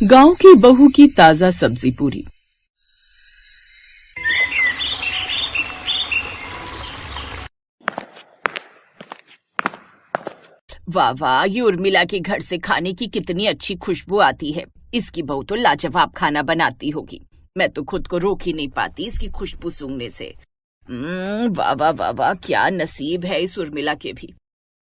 गांव की बहू की ताजा सब्जी पूरी। वाह वाह, ये उर्मिला के घर से खाने की कितनी अच्छी खुशबू आती है। इसकी बहू तो लाजवाब खाना बनाती होगी। मैं तो खुद को रोक ही नहीं पाती इसकी खुशबू सूंघने से। वाह वाह वाह वाह, क्या नसीब है इस उर्मिला के भी।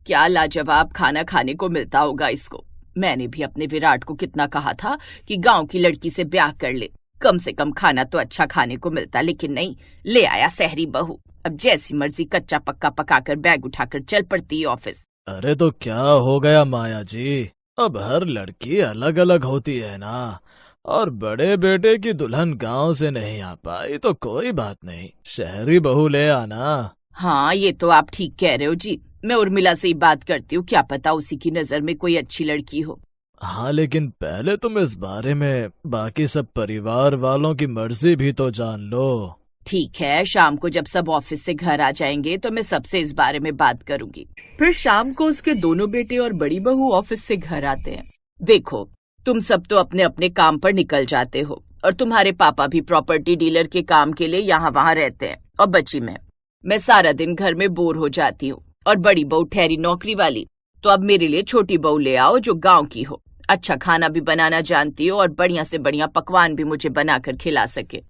क्या लाजवाब खाना खाने को मिलता होगा इसको। मैंने भी अपने विराट को कितना कहा था कि गांव की लड़की से ब्याह कर ले, कम से कम खाना तो अच्छा खाने को मिलता, लेकिन नहीं, ले आया शहरी बहू। अब जैसी मर्जी कच्चा पक्का पकाकर बैग उठाकर चल पड़ती है ऑफिस। अरे तो क्या हो गया माया जी, अब हर लड़की अलग अलग होती है ना, और बड़े बेटे की दुल्हन गांव से नहीं आ पाई तो कोई बात नहीं, शहरी बहू ले आना। हाँ, ये तो आप ठीक कह रहे हो जी। मैं उर्मिला से ही बात करती हूँ, क्या पता उसी की नजर में कोई अच्छी लड़की हो। हाँ, लेकिन पहले तुम इस बारे में बाकी सब परिवार वालों की मर्जी भी तो जान लो। ठीक है, शाम को जब सब ऑफिस से घर आ जाएंगे तो मैं सबसे इस बारे में बात करूंगी। फिर शाम को उसके दोनों बेटे और बड़ी बहू ऑफिस से घर आते हैं। देखो, तुम सब तो अपने अपने काम पर निकल जाते हो और तुम्हारे पापा भी प्रॉपर्टी डीलर के काम के लिए यहाँ वहाँ रहते हैं, और बची मैं सारा दिन घर में बोर हो जाती हूँ। और बड़ी बहू ठहरी नौकरी वाली, तो अब मेरे लिए छोटी बहू ले आओ जो गांव की हो, अच्छा खाना भी बनाना जानती हो और बढ़िया से बढ़िया पकवान भी मुझे बनाकर खिला सके।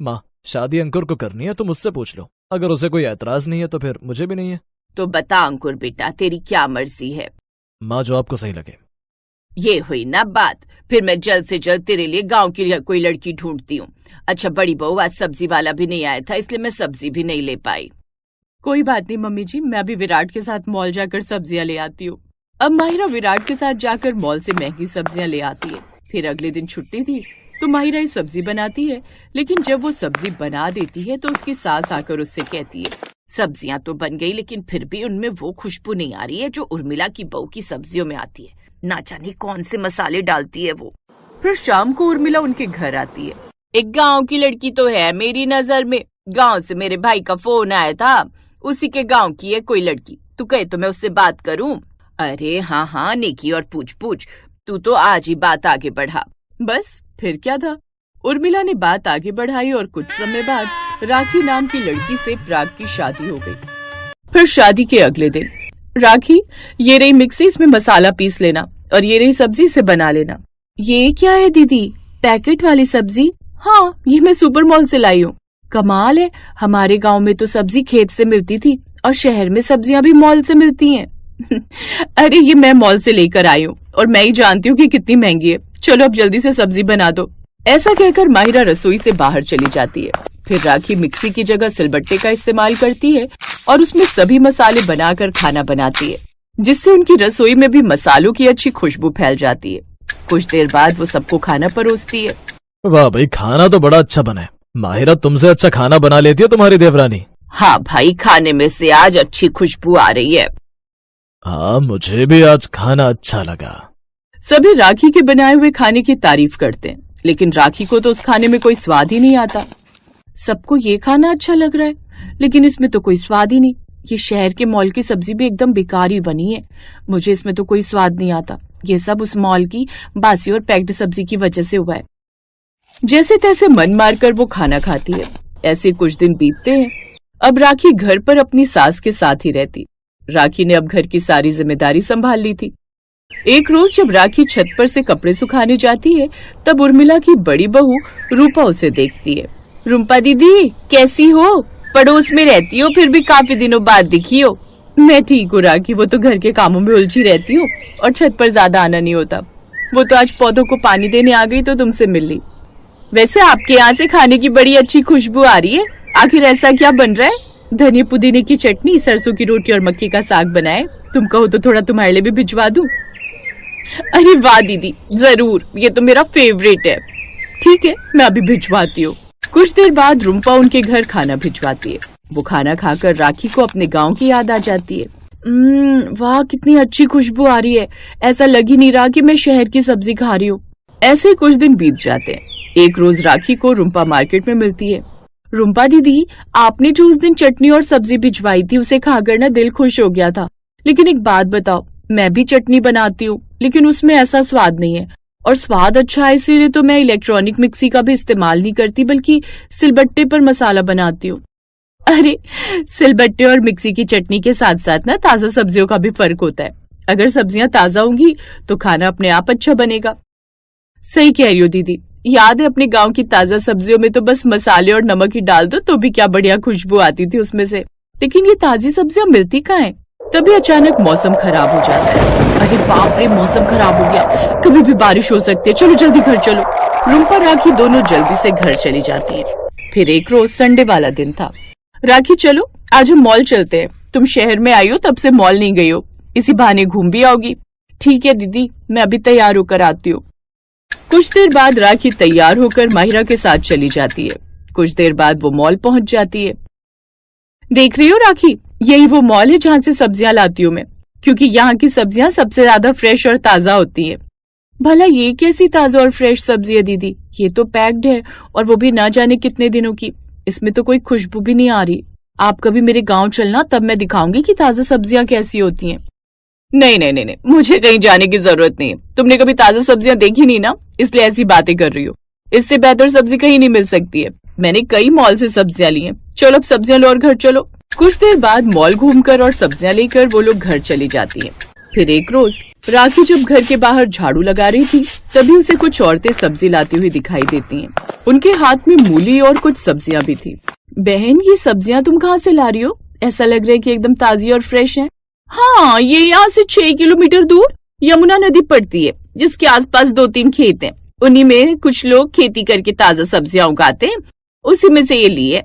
माँ, शादी अंकुर को करनी है, तुम उससे पूछ लो। अगर उसे कोई एतराज नहीं है तो फिर मुझे भी नहीं है। तो बता अंकुर बेटा, तेरी क्या मर्जी है। माँ, जो आपको सही लगे। ये हुई ना बात, फिर मैं जल्द से जल्द तेरे लिए गांव की कोई लड़की ढूंढती हूँ। अच्छा बड़ी बहू, आज सब्जी वाला भी नहीं आया था, इसलिए मैं सब्जी भी नहीं ले पाई। कोई बात नहीं मम्मी जी, मैं अभी विराट के साथ मॉल जाकर सब्जियां ले आती हूँ। अब माहिरा विराट के साथ जाकर मॉल से महंगी सब्जियां ले आती है। फिर अगले दिन छुट्टी थी तो माहिरा ही सब्जी बनाती है, लेकिन जब वो सब्जी बना देती है तो उसकी सास आकर उससे कहती है, सब्जियां तो बन गई लेकिन फिर भी उनमें वो खुशबू नहीं आ रही है जो उर्मिला की बहू की सब्जियों में आती है। ना जाने कौन से मसाले डालती है वो। फिर शाम को उर्मिला उनके घर आती है। एक गांव की लड़की तो है मेरी नजर में, गांव से मेरे भाई का फोन आया था, उसी के गांव की है कोई लड़की, तू कहे तो मैं उससे बात करूं। अरे हाँ हाँ, नेकी और पूछ पूछ, तू तो आज ही बात आगे बढ़ा। बस फिर क्या था, उर्मिला ने बात आगे बढ़ाई और कुछ समय बाद राखी नाम की लड़की से प्राग की शादी हो गई। फिर शादी के अगले दिन, राखी ये रही मिक्सी, इसमें मसाला पीस लेना, और ये रही सब्जी से बना लेना। ये क्या है दीदी, पैकेट वाली सब्जी? हाँ, ये मैं सुपर मॉल से लाई हूँ। कमाल है, हमारे गांव में तो सब्जी खेत से मिलती थी और शहर में सब्जियां भी मॉल से मिलती हैं। अरे ये मैं मॉल से लेकर आई हूँ और मैं ही जानती हूँ कि कितनी महंगी है, चलो अब जल्दी से सब्जी बना दो। ऐसा कहकर माहिरा रसोई से बाहर चली जाती है। फिर राखी मिक्सी की जगह सिलबट्टे का इस्तेमाल करती है और उसमें सभी मसाले बनाकर खाना बनाती है, जिससे उनकी रसोई में भी मसालों की अच्छी खुशबू फैल जाती है। कुछ देर बाद वो सबको खाना परोसती है। वाह भाई, खाना तो बड़ा अच्छा बना है। माहिरा तुमसे अच्छा खाना बना लेती है तुम्हारी देवरानी। हाँ भाई, खाने में से आज अच्छी खुशबू आ रही है। हाँ, मुझे भी आज खाना अच्छा लगा। सभी राखी के बनाए हुए खाने की तारीफ करते हैं, लेकिन राखी को तो उस खाने में कोई स्वाद ही नहीं आता। सबको ये खाना अच्छा लग रहा है, लेकिन इसमें तो कोई स्वाद ही नहीं। ये शहर के मॉल की सब्जी भी एकदम बेकार ही बनी है, मुझे इसमें तो कोई स्वाद नहीं आता। ये सब उस मॉल की बासी और पैक्ड सब्जी की वजह से हुआ है। जैसे तैसे मन मारकर वो खाना खाती है। ऐसे कुछ दिन बीतते हैं। अब राखी घर पर अपनी सास के साथ ही रहती। राखी ने अब घर की सारी जिम्मेदारी संभाल ली थी। एक रोज जब राखी छत पर से कपड़े सुखाने जाती है, तब उर्मिला की बड़ी बहू रूपा उसे देखती है। रूपा दीदी कैसी हो, पड़ोस में रहती हो फिर भी काफी दिनों बाद दिखी हो। मैं ठीक हूँ राखी, वो तो घर के कामों में उलझी रहती हूँ और छत पर ज्यादा आना नहीं होता। वो तो आज पौधों को पानी देने आ गई तो तुमसे मिल ली। वैसे आपके यहाँ से खाने की बड़ी अच्छी खुशबू आ रही है, आखिर ऐसा क्या बन रहा है? धनिया पुदीने की चटनी, सरसों की रोटी और मक्के का साग बनाए, तुम कहो तो थोड़ा तुम्हारे लिए भी भिजवा दूं। अरे वाह दीदी, जरूर, ये तो मेरा फेवरेट है। ठीक है, मैं अभी भिजवाती हूँ। कुछ देर बाद रूपा उनके घर खाना भिजवाती है। वो खाना खाकर राखी को अपने गांव की याद आ जाती है। वाह कितनी अच्छी खुशबू आ रही है, ऐसा लग ही नहीं रहा कि मैं शहर की सब्जी खा रही हूँ। ऐसे कुछ दिन बीत जाते हैं। एक रोज राखी को रूपा मार्केट में मिलती है। रूपा दीदी, आपने जो उस दिन चटनी और सब्जी भिजवाई थी उसे खाकर ना दिल खुश हो गया था, लेकिन एक बात बताओ, मैं भी चटनी बनाती हूँ लेकिन उसमें ऐसा स्वाद नहीं है और स्वाद अच्छा है इसीलिए तो मैं इलेक्ट्रॉनिक मिक्सी का भी इस्तेमाल नहीं करती, बल्कि सिलबट्टे पर मसाला बनाती हूँ। अरे, सिलबट्टे और मिक्सी की चटनी के साथ साथ ना ताजा सब्जियों का भी फर्क होता है। अगर सब्जियां ताजा होंगी तो खाना अपने आप अच्छा बनेगा। सही कह रही हो दीदी, याद है अपने गांव की ताजा सब्जियों में तो बस मसाले और नमक ही डाल दो तो भी क्या बढ़िया खुशबू आती थी उसमें से। लेकिन ये ताजी सब्जियां मिलती कहाँ हैं? तभी अचानक मौसम खराब हो जाता है। अरे बाप रे, मौसम खराब हो गया, कभी भी बारिश हो सकती है, चलो जल्दी घर चलो। रुम्पा राखी दोनों जल्दी से घर चली जाती है। फिर एक रोज संडे वाला दिन था। राखी चलो आज हम मॉल चलते हैं, तुम शहर में आई हो तब से मॉल नहीं गई हो, इसी बहाने घूम भी आओगी। ठीक है दीदी, मैं अभी तैयार होकर आती हूँ। कुछ देर बाद राखी तैयार होकर माहिरा के साथ चली जाती है। कुछ देर बाद वो मॉल पहुंच जाती है। देख रही हो राखी, यही वो मॉल है जहाँ से सब्जियां लाती हूँ मैं, क्योंकि यहाँ की सब्जियां सबसे ज्यादा फ्रेश और ताजा होती है। भला ये कैसी ताजा और फ्रेश सब्जी है दीदी? ये तो पैक्ड है और वो भी ना जाने कितने दिनों की, इसमें तो कोई खुशबू भी नहीं आ रही। आप कभी मेरे गांव चलना, तब मैं दिखाऊंगी कि ताजा सब्जियां कैसी होती हैं। नहीं नहीं नहीं नहीं, मुझे कहीं जाने की जरूरत नहीं है। तुमने कभी ताजा सब्जियां देखी नहीं ना, इसलिए ऐसी बातें कर रही हो। इससे बेहतर सब्जी कहीं नहीं मिल सकती है। मैंने कई मॉल से सब्जियां ली हैं। चलो अब सब्जियां लो और घर चलो। कुछ देर बाद मॉल घूमकर और सब्जियां लेकर वो लोग घर चली जाती हैं। फिर एक रोज राखी जब घर के बाहर झाड़ू लगा रही थी, तभी उसे कुछ औरतें सब्जी लाती हुई दिखाई देती हैं। उनके हाथ में मूली और कुछ सब्जियां भी थी। बहन, ये सब्जियां तुम कहाँ से ला रही हो? ऐसा लग रहा है कि एकदम ताजी और फ्रेश हैं। हाँ, ये यहाँ से 6 किलोमीटर दूर यमुना नदी पड़ती है, जिसके आसपास 2-3 खेत हैं। उन्हीं में कुछ लोग खेती करके ताजा सब्जियां उगाते हैं, उसी में से ये ली है।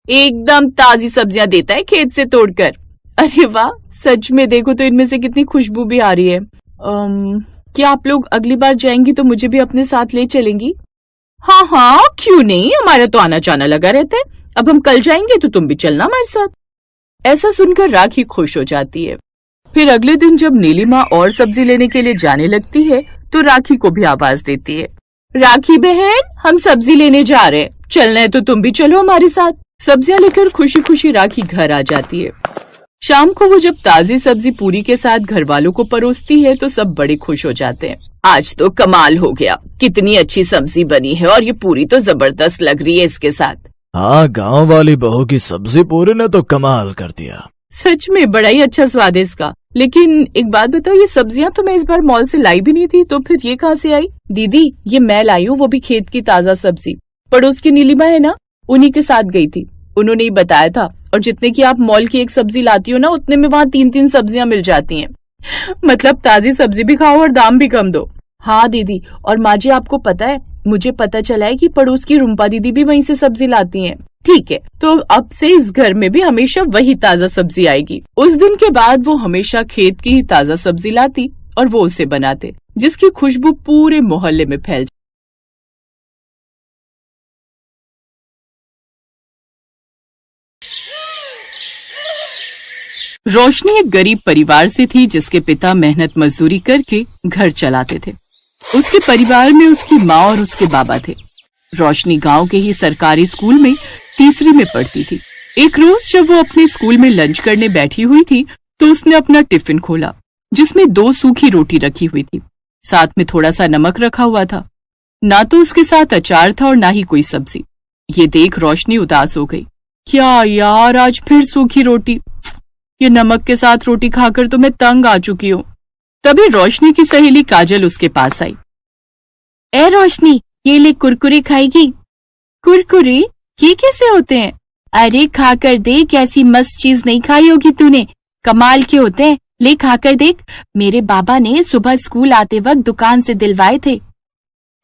एकदम ताजी सब्जियां देता है खेत से तोड़कर। अरे वाह, सच में देखो तो इनमें से कितनी खुशबू भी आ रही है। क्या आप लोग अगली बार जाएंगी तो मुझे भी अपने साथ ले चलेंगी? हाँ हाँ, क्यों नहीं, हमारा तो आना जाना लगा रहता है। अब हम कल जाएंगे तो तुम भी चलना हमारे साथ। ऐसा सुनकर राखी खुश हो जाती है। फिर अगले दिन जब नीलिमा और सब्जी लेने के लिए जाने लगती है तो राखी को भी आवाज देती है, राखी बहन, हम सब्जी लेने जा रहे हैं, चलना है तो तुम भी चलो हमारे साथ। सब्जियां लेकर खुशी खुशी राखी घर आ जाती है। शाम को वो जब ताजी सब्जी पूरी के साथ घर वालों को परोसती है तो सब बड़े खुश हो जाते हैं। आज तो कमाल हो गया, कितनी अच्छी सब्जी बनी है और ये पूरी तो जबरदस्त लग रही है इसके साथ। हाँ, गांव वाली बहू की सब्जी पूरी ने तो कमाल कर दिया। सच में बड़ा ही अच्छा स्वाद है इसका। लेकिन एक बात बताओ, ये सब्जियां तो मैं इस बार मॉल से लाई भी नहीं थी, तो फिर ये कहाँ से आई? दीदी, ये मैं लाई हूँ, वो भी खेत की ताजा सब्जी। पड़ोस की नीलिमा है ना, उन्हीं के साथ गई थी, उन्होंने ही बताया था। और जितने की आप मॉल की एक सब्जी लाती हो ना, उतने में वहाँ 3-3 सब्जियां मिल जाती हैं। मतलब ताजी सब्जी भी खाओ और दाम भी कम दो। हाँ दीदी, और माँ जी आपको पता है, मुझे पता चला है कि पड़ोस की रुम्पा दीदी भी वहीं से सब्जी लाती हैं। ठीक है, तो अब से इस घर में भी हमेशा वही ताजा सब्जी आएगी। उस दिन के बाद वो हमेशा खेत की ही ताजा सब्जी लाती और वो उसे बनाते, जिसकी खुशबू पूरे मोहल्ले में फैल। रोशनी एक गरीब परिवार से थी, जिसके पिता मेहनत मजदूरी करके घर चलाते थे। उसके परिवार में उसकी माँ और उसके बाबा थे। रोशनी गांव के ही सरकारी स्कूल में तीसरी में पढ़ती थी। एक रोज जब वो अपने स्कूल में लंच करने बैठी हुई थी तो उसने अपना टिफिन खोला, जिसमें 2 सूखी रोटी रखी हुई थी, साथ में थोड़ा सा नमक रखा हुआ था। ना तो उसके साथ अचार था और ना ही कोई सब्जी। ये देख रोशनी उदास हो गई। क्या यार, आज फिर सूखी रोटी। ये नमक के साथ रोटी खाकर तो मैं तंग आ चुकी हूँ। तभी रोशनी की सहेली काजल उसके पास आई। ए रोशनी, ये ले कुरकुरे खाएगी? कुरकुरे? ये कैसे होते हैं? अरे खाकर देख, ऐसी मस्त चीज नहीं खाई होगी तूने, कमाल के होते हैं, ले खाकर देख, मेरे बाबा ने सुबह स्कूल आते वक्त दुकान से दिलवाए थे।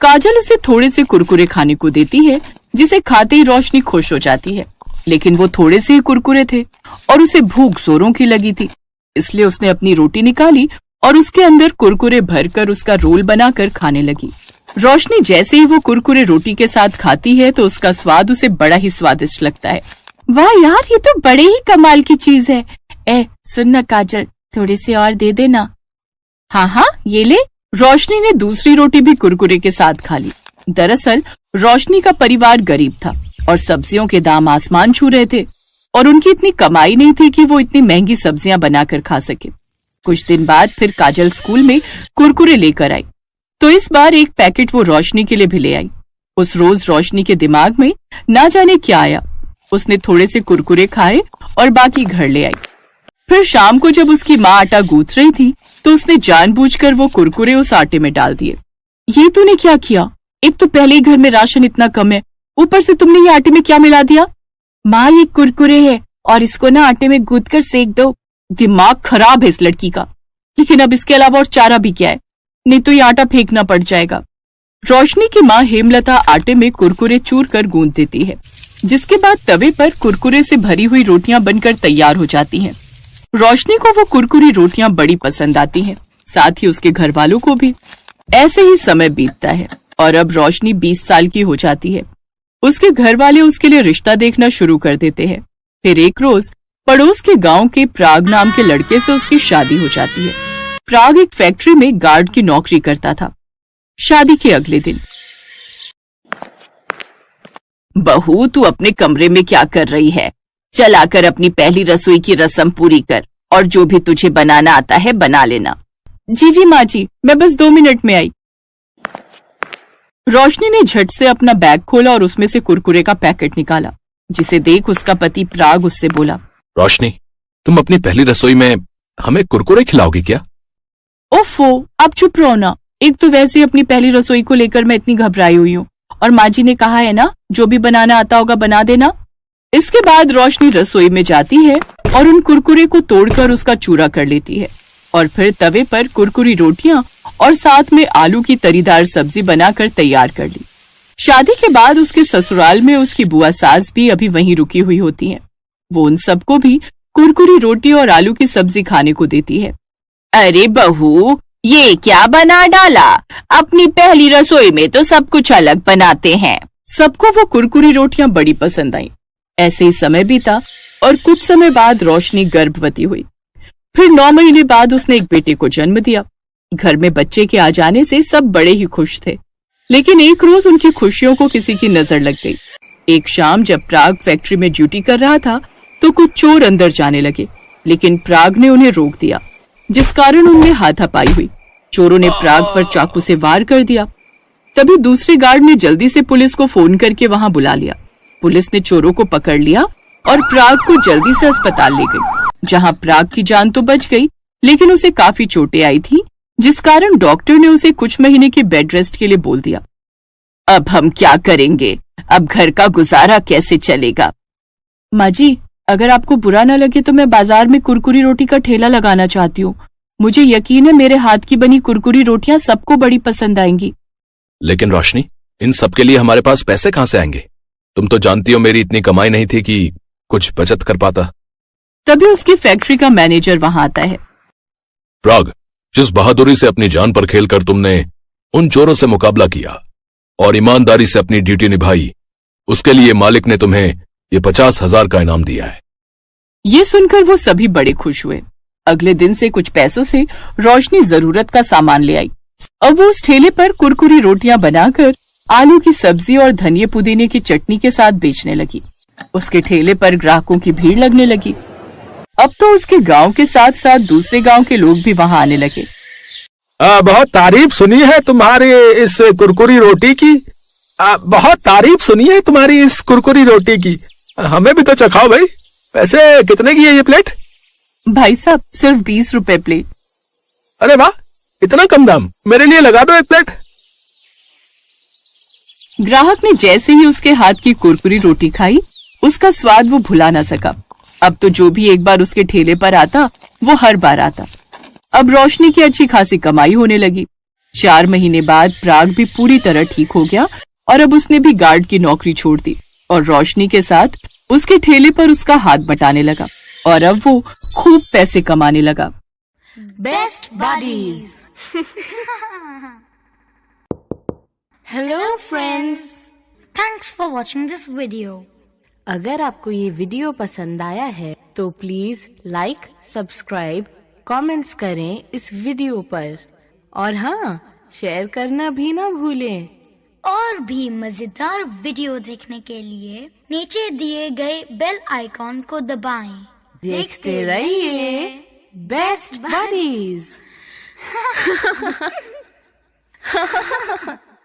काजल उसे थोड़े से कुरकुरे खाने को देती है, जिसे खाते ही रोशनी खुश हो जाती है। लेकिन वो थोड़े से ही कुरकुरे थे और उसे भूख जोरों की लगी थी, इसलिए उसने अपनी रोटी निकाली और उसके अंदर कुरकुरे भरकर उसका रोल बनाकर खाने लगी। रोशनी जैसे ही वो कुरकुरे रोटी के साथ खाती है तो उसका स्वाद उसे बड़ा ही स्वादिष्ट लगता है। वाह यार, ये तो बड़े ही कमाल की चीज है। सुन ना काजल, थोड़े से और दे देना। हाँ हाँ, ये ले। रोशनी ने दूसरी रोटी भी कुरकुरे के साथ खा ली। दरअसल रोशनी का परिवार गरीब था और सब्जियों के दाम आसमान छू रहे थे और उनकी इतनी कमाई नहीं थी कि वो इतनी महंगी सब्जियां बनाकर खा सके। कुछ दिन बाद फिर काजल स्कूल में कुरकुरे लेकर आई। तो इस बार एक पैकेट वो रोशनी के लिए भी ले आई। उस रोज रोशनी के दिमाग में ना जाने क्या आया। उसने थोड़े से कुरकुरे खाए और बाकी घर ले आई। फिर शाम को जब उसकी माँ आटा गूंथ रही थी तो उसने जानबूझकर वो कुरकुरे उस आटे में डाल दिए। ये तूने क्या किया? एक तो पहले ही घर में राशन इतना कम है, ऊपर से तुमने ये आटे में क्या मिला दिया? माँ, ये कुरकुरे है और इसको ना आटे में गूंथ कर सेक दो। दिमाग खराब है इस लड़की का। लेकिन अब इसके अलावा और चारा भी क्या है? नहीं तो ये आटा फेंकना पड़ जाएगा। रोशनी की माँ हेमलता आटे में कुरकुरे चूर कर गूंथ देती है, जिसके बाद तवे पर कुरकुरे से भरी हुई रोटियां बनकर तैयार हो जाती हैं। रोशनी को वो कुरकुरी रोटियां बड़ी पसंद आती हैं, साथ ही उसके घर वालों को भी। ऐसे ही समय बीतता है और अब रोशनी 20 साल की हो जाती है। उसके घर वाले उसके लिए रिश्ता देखना शुरू कर देते हैं। फिर एक रोज पड़ोस के गांव के प्राग नाम के लड़के से उसकी शादी हो जाती है। प्राग एक फैक्ट्री में गार्ड की नौकरी करता था। शादी के अगले दिन, बहू, तू अपने कमरे में क्या कर रही है? चल आकर अपनी पहली रसोई की रस्म पूरी कर और जो भी तुझे बनाना आता है बना लेना। जी माँ जी, मैं बस 2 मिनट में आई। रोशनी ने झट से अपना बैग खोला और उसमें से कुरकुरे का पैकेट निकाला, जिसे देख उसका पति प्राग उससे बोला, रोशनी, तुम अपनी पहली रसोई में हमें कुरकुरे खिलाओगी क्या? ओफो, आप चुप रहो ना। एक तो वैसे अपनी पहली रसोई को लेकर मैं इतनी घबराई हुई हूँ और माँ जी ने कहा है ना, जो भी बनाना आता होगा बना देना। इसके बाद रोशनी रसोई में जाती है और उन कुरकुरे को तोड़कर उसका चूरा कर लेती है और फिर तवे पर कुरकुरी रोटियां और साथ में आलू की तरीदार सब्जी बनाकर तैयार कर ली। शादी के बाद उसके ससुराल में उसकी बुआ सास भी अभी वहीं रुकी हुई होती हैं। वो उन सबको भी कुरकुरी रोटी और आलू की सब्जी खाने को देती है। अरे बहू, ये क्या बना डाला? अपनी पहली रसोई में तो सब कुछ अलग बनाते हैं। सबको वो कुरकुरी रोटियां बड़ी पसंद आई। ऐसे ही समय बीता और कुछ समय बाद रोशनी गर्भवती हुई। फिर 9 महीने बाद उसने एक बेटे को जन्म दिया। घर में बच्चे के आ जाने से सब बड़े ही खुश थे, लेकिन एक रोज उनकी खुशियों को किसी की नजर लग गई। एक शाम जब प्राग फैक्ट्री में ड्यूटी कर रहा था तो कुछ चोर अंदर जाने लगे, लेकिन प्राग ने उन्हें रोक दिया, जिस कारण उनमें हाथापाई हुई। चोरों ने प्राग पर चाकू से वार कर दिया। तभी दूसरे गार्ड ने जल्दी से पुलिस को फोन करके वहां बुला लिया। पुलिस ने चोरों को पकड़ लिया और प्राग को जल्दी से अस्पताल ले गई, जहां प्राग की जान तो बच गई, लेकिन उसे काफी चोटें आई थी, जिस कारण डॉक्टर ने उसे कुछ महीने के बेड रेस्ट के लिए बोल दिया। अब हम क्या करेंगे? अब घर का गुजारा कैसे चलेगा? माँ जी, अगर आपको बुरा न लगे तो मैं बाजार में कुरकुरी रोटी का ठेला लगाना चाहती हूँ। मुझे यकीन है मेरे हाथ की बनी कुरकुरी रोटियां सबको बड़ी पसंद आएंगी। लेकिन रोशनी, इन सब के लिए हमारे पास पैसे कहाँ से आएंगे? तुम तो जानती हो मेरी इतनी कमाई नहीं थी कि कुछ बचत कर पाता। तभी उसकी फैक्ट्री का मैनेजर वहां आता है। प्राग, जिस बहादुरी से अपनी जान पर खेलकर तुमने उन चोरों से मुकाबला किया और ईमानदारी से अपनी ड्यूटी निभाई, उसके लिए मालिक ने तुम्हें ये 50,000 का इनाम दिया है। ये सुनकर वो सभी बड़े खुश हुए। अगले दिन से कुछ पैसों से रोशनी जरूरत का सामान ले आई। अब वो उस ठेले पर कुरकुरी रोटियां बनाकर आलू की सब्जी और धनिया पुदीने की चटनी के साथ बेचने लगी। उसके ठेले पर ग्राहकों की भीड़ लगने लगी। अब तो उसके गांव के साथ साथ दूसरे गांव के लोग भी वहां आने लगे। बहुत तारीफ सुनी है तुम्हारी इस कुरकुरी रोटी की। बहुत तारीफ सुनी है तुम्हारी इस कुरकुरी रोटी की। हमें भी तो चखाओ भाई। वैसे कितने की है ये प्लेट? भाई साहब, सिर्फ 20 रुपए प्लेट। अरे वाह, इतना कम दाम। मेरे लिए लगा दो एक प्लेट। ग्राहक ने जैसे ही उसके हाथ की कुरकुरी रोटी खाई, उसका स्वाद वो भुला ना सका। अब तो जो भी एक बार उसके ठेले पर आता, वो हर बार आता। अब रोशनी की अच्छी खासी कमाई होने लगी। 4 महीने बाद प्राग भी पूरी तरह ठीक हो गया और अब उसने भी गार्ड की नौकरी छोड़ दी और रोशनी के साथ उसके ठेले पर उसका हाथ बटाने लगा और अब वो खूब पैसे कमाने लगा। Best buddies. Hello friends, thanks for watching this video. अगर आपको ये वीडियो पसंद आया है तो प्लीज लाइक, सब्सक्राइब, कमेंट्स करें इस वीडियो पर और हाँ, शेयर करना भी ना भूलें। और भी मजेदार वीडियो देखने के लिए नीचे दिए गए बेल आइकॉन को दबाएं। देखते रहिए बेस्ट बडीज। है।